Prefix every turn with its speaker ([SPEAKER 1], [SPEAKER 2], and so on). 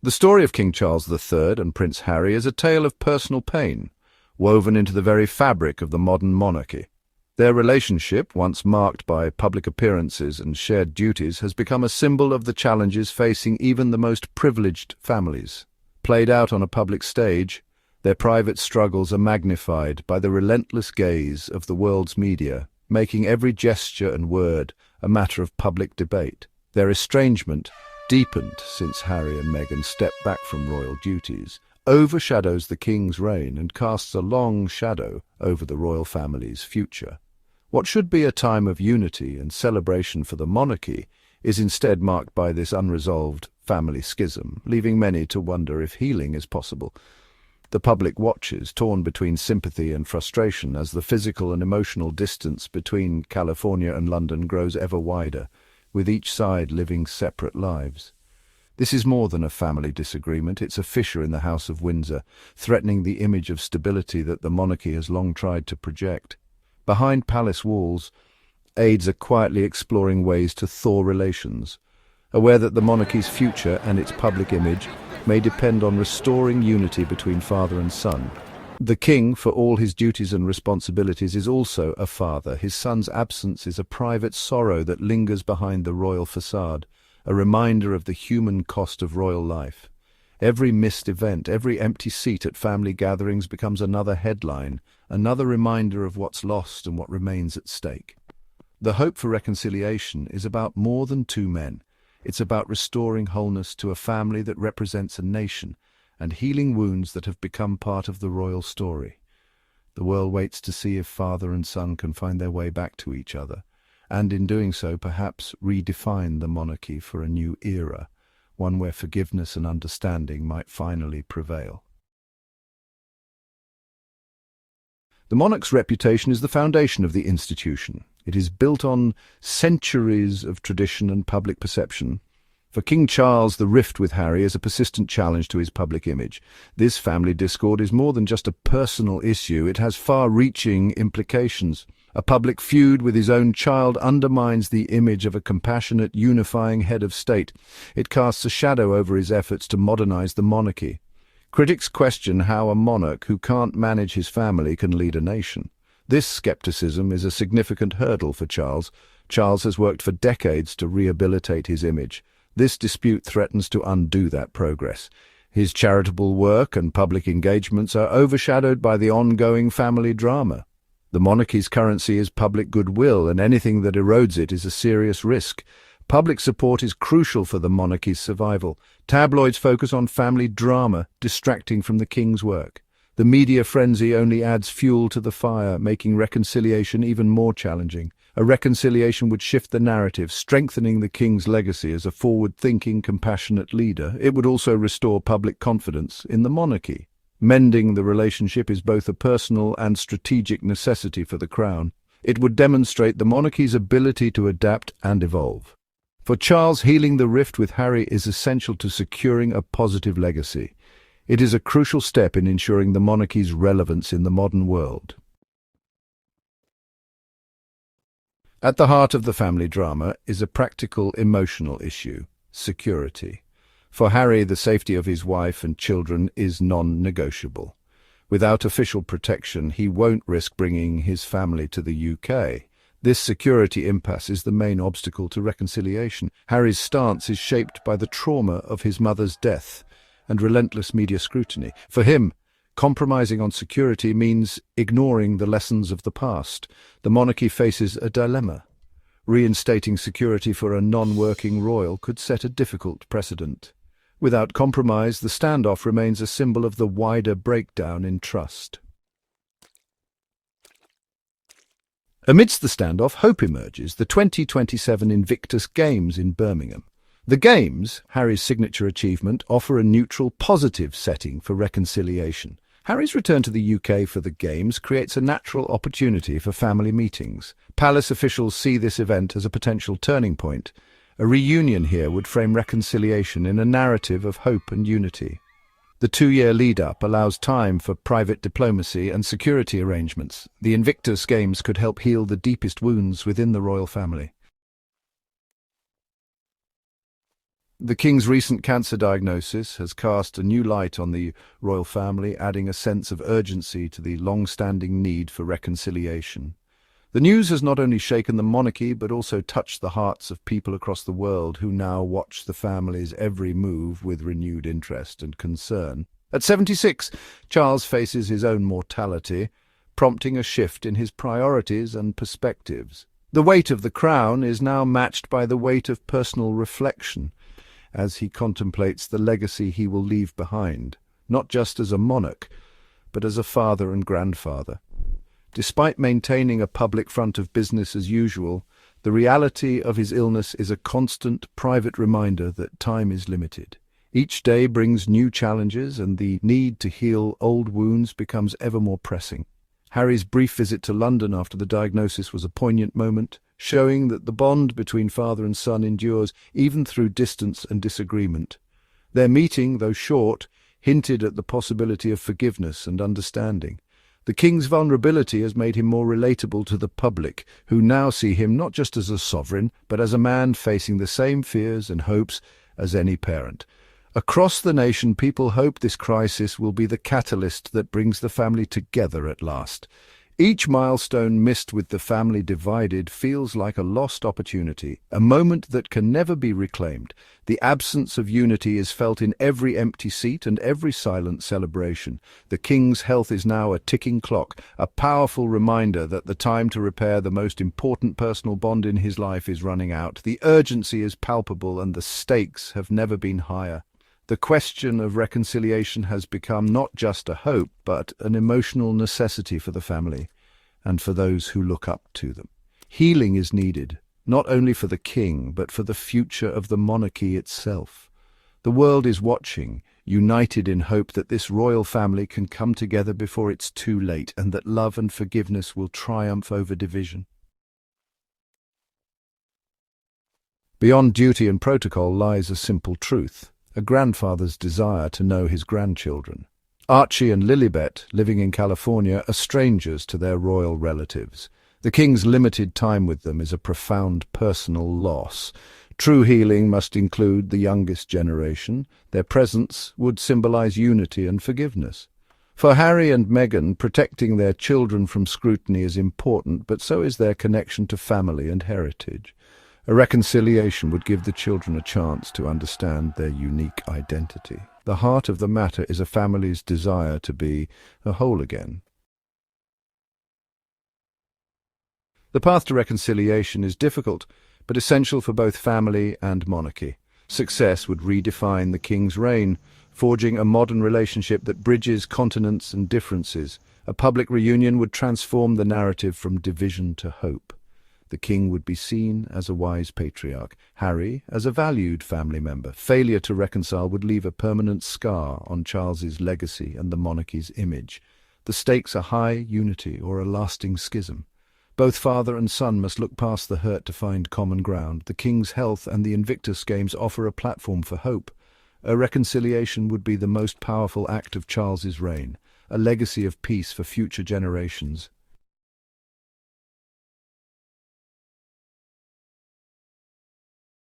[SPEAKER 1] The story of King Charles III and Prince Harry is a tale of personal pain, woven into the very fabric of the modern monarchy. Their relationship, once marked by public appearances and shared duties, has become a symbol of the challenges facing even the most privileged families. Played out on a public stage, their private struggles are magnified by the relentless gaze of the world's media, making every gesture and word a matter of public debate. Their estrangement, deepened since Harry and Meghan stepped back from royal duties, overshadows the king's reign and casts a long shadow over the royal family's future. What should be a time of unity and celebration for the monarchy is instead marked by this unresolved family schism, leaving many to wonder if healing is possible. The public watches, torn between sympathy and frustration as the physical and emotional distance between California and London grows ever wider, with each side living separate lives. This is more than a family disagreement, it's a fissure in the House of Windsor, threatening the image of stability that the monarchy has long tried to project. Behind palace walls, aides are quietly exploring ways to thaw relations, aware that the monarchy's future and its public image may depend on restoring unity between father and son. The king, for all his duties and responsibilities, is also a father. His son's absence is a private sorrow that lingers behind the royal facade, a reminder of the human cost of royal life. Every missed event, every empty seat at family gatherings becomes another headline, another reminder of what's lost and what remains at stake. The hope for reconciliation is about more than two men. It's about restoring wholeness to a family that represents a nation and healing wounds that have become part of the royal story. The world waits to see if father and son can find their way back to each other, and in doing so perhaps redefine the monarchy for a new era, one where forgiveness and understanding might finally prevail. The monarch's reputation is the foundation of the institution. It is built on centuries of tradition and public perception. For King Charles, the rift with Harry is a persistent challenge to his public image. This family discord is more than just a personal issue, it has far-reaching implications. A public feud with his own child undermines the image of a compassionate, unifying head of state. It casts a shadow over his efforts to modernize the monarchy. Critics question how a monarch who can't manage his family can lead a nation. This skepticism is a significant hurdle for Charles. Charles has worked for decades to rehabilitate his image. This dispute threatens to undo that progress. His charitable work and public engagements are overshadowed by the ongoing family drama. The monarchy's currency is public goodwill, and anything that erodes it is a serious risk. Public support is crucial for the monarchy's survival. Tabloids focus on family drama, distracting from the king's work. The media frenzy only adds fuel to the fire, making reconciliation even more challenging. A reconciliation would shift the narrative, strengthening the king's legacy as a forward-thinking, compassionate leader. It would also restore public confidence in the monarchy. Mending the relationship is both a personal and strategic necessity for the crown. It would demonstrate the monarchy's ability to adapt and evolve. For Charles, healing the rift with Harry is essential to securing a positive legacy. It is a crucial step in ensuring the monarchy's relevance in the modern world. At the heart of the family drama is a practical, emotional issue: security. For Harry, the safety of his wife and children is non-negotiable. Without official protection, he won't risk bringing his family to the UK. This security impasse is the main obstacle to reconciliation. Harry's stance is shaped by the trauma of his mother's death and relentless media scrutiny. For him, compromising on security means ignoring the lessons of the past. The monarchy faces a dilemma. Reinstating security for a non-working royal could set a difficult precedent. Without compromise, the standoff remains a symbol of the wider breakdown in trust. Amidst the standoff, hope emerges: the 2027 Invictus Games in Birmingham. The Games, Harry's signature achievement, offer a neutral, positive setting for reconciliation. Harry's return to the UK for the Games creates a natural opportunity for family meetings. Palace officials see this event as a potential turning point. A reunion here would frame reconciliation in a narrative of hope and unity. The two-year lead-up allows time for private diplomacy and security arrangements. The Invictus Games could help heal the deepest wounds within the royal family. The king's recent cancer diagnosis has cast a new light on the royal family, adding a sense of urgency to the long-standing need for reconciliation. The news has not only shaken the monarchy, but also touched the hearts of people across the world who now watch the family's every move with renewed interest and concern. At 76, Charles faces his own mortality, prompting a shift in his priorities and perspectives. The weight of the crown is now matched by the weight of personal reflection, as he contemplates the legacy he will leave behind, not just as a monarch, but as a father and grandfather. Despite maintaining a public front of business as usual, the reality of his illness is a constant, private reminder that time is limited. Each day brings new challenges, and the need to heal old wounds becomes ever more pressing. Harry's brief visit to London after the diagnosis was a poignant moment, showing that the bond between father and son endures even through distance and disagreement. Their meeting, though short, hinted at the possibility of forgiveness and understanding. The king's vulnerability has made him more relatable to the public, who now see him not just as a sovereign, but as a man facing the same fears and hopes as any parent. Across the nation, people hope this crisis will be the catalyst that brings the family together at last. Each milestone missed with the family divided feels like a lost opportunity, a moment that can never be reclaimed. The absence of unity is felt in every empty seat and every silent celebration. The king's health is now a ticking clock, a powerful reminder that the time to repair the most important personal bond in his life is running out. The urgency is palpable and the stakes have never been higher. The question of reconciliation has become not just a hope, but an emotional necessity for the family and for those who look up to them. Healing is needed, not only for the king, but for the future of the monarchy itself. The world is watching, united in hope that this royal family can come together before it's too late, and that love and forgiveness will triumph over division. Beyond duty and protocol lies a simple truth: a grandfather's desire to know his grandchildren. Archie and Lilibet, living in California, are strangers to their royal relatives. The king's limited time with them is a profound personal loss. True healing must include the youngest generation. Their presence would symbolize unity and forgiveness. For Harry and Meghan, protecting their children from scrutiny is important, but so is their connection to family and heritage. A reconciliation would give the children a chance to understand their unique identity. The heart of the matter is a family's desire to be a whole again. The path to reconciliation is difficult, but essential for both family and monarchy. Success would redefine the king's reign, forging a modern relationship that bridges continents and differences. A public reunion would transform the narrative from division to hope. The king would be seen as a wise patriarch, Harry as a valued family member. Failure to reconcile would leave a permanent scar on Charles's legacy and the monarchy's image. The stakes are high: unity or a lasting schism. Both father and son must look past the hurt to find common ground. The king's health and the Invictus Games offer a platform for hope. A reconciliation would be the most powerful act of Charles's reign, a legacy of peace for future generations.